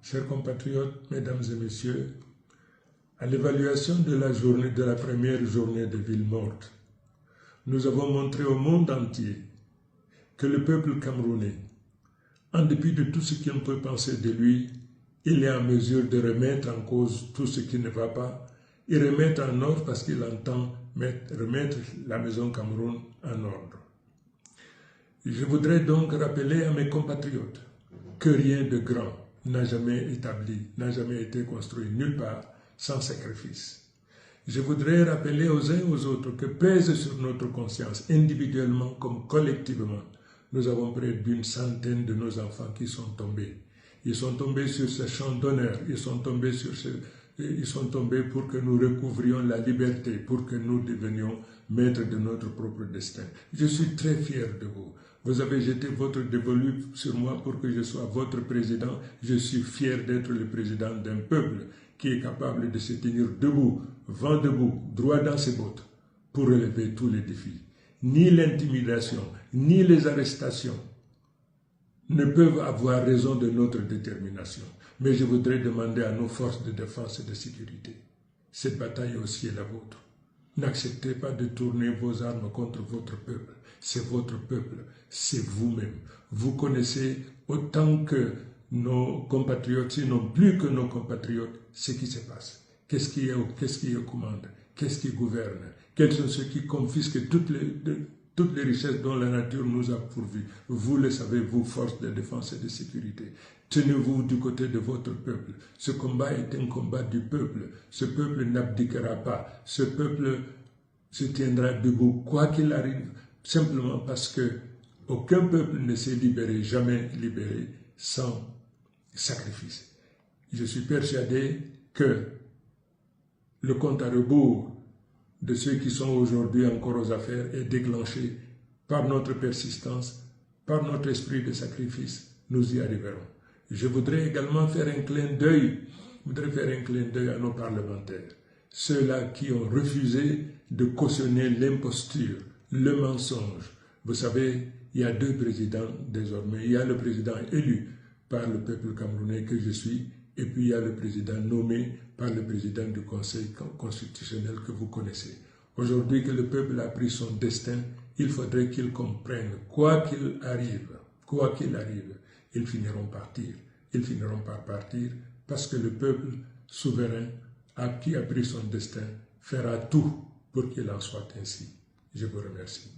Chers compatriotes, mesdames et messieurs, à l'évaluation de la première journée de Ville morte, nous avons montré au monde entier que le peuple camerounais, en dépit de tout ce qu'on peut penser de lui, il est en mesure de remettre en cause tout ce qui ne va pas et remettre en ordre parce qu'il entend remettre la maison Cameroun en ordre. Je voudrais donc rappeler à mes compatriotes que rien de grand n'a jamais été construit nulle part sans sacrifice. Je voudrais rappeler aux uns et aux autres que pèse sur notre conscience, individuellement comme collectivement, nous avons près d'une centaine de nos enfants qui sont tombés. Ils sont tombés sur ce champ d'honneur, ils sont tombés pour que nous recouvrions la liberté, pour que nous devenions maîtres de notre propre destin. Je suis très fier de vous. Vous avez jeté votre dévolu sur moi pour que je sois votre président. Je suis fier d'être le président d'un peuple qui est capable de se tenir debout, vent debout, droit dans ses bottes, pour relever tous les défis. Ni l'intimidation, ni les arrestations ne peuvent avoir raison de notre détermination. Mais je voudrais demander à nos forces de défense et de sécurité, cette bataille aussi est la vôtre. N'acceptez pas de tourner vos armes contre votre peuple. C'est votre peuple, c'est vous-même. Vous connaissez autant que nos compatriotes, sinon plus que nos compatriotes, ce qui se passe. Qu'est-ce qui est aux commandes? Qu'est-ce qui gouverne? Quels sont ceux qui confisquent toutes les richesses dont la nature nous a pourvues? Vous le savez, vous, forces de défense et de sécurité. Tenez-vous du côté de votre peuple. Ce combat est un combat du peuple. Ce peuple n'abdiquera pas. Ce peuple se tiendra debout, quoi qu'il arrive, simplement parce que aucun peuple ne s'est libéré, jamais libéré, sans sacrifice. Je suis persuadé que le compte à rebours de ceux qui sont aujourd'hui encore aux affaires est déclenché par notre persistance, par notre esprit de sacrifice. Nous y arriverons. Je voudrais également faire un clin d'œil à nos parlementaires, ceux-là qui ont refusé de cautionner l'imposture, le mensonge. Vous savez, il y a deux présidents désormais. Il y a le président élu par le peuple camerounais que je suis, et puis il y a le président nommé par le président du Conseil constitutionnel que vous connaissez. Aujourd'hui que le peuple a pris son destin, il faudrait qu'il comprenne, quoi qu'il arrive, ils finiront par partir, parce que le peuple souverain qui a pris son destin fera tout pour qu'il en soit ainsi. Je vous remercie.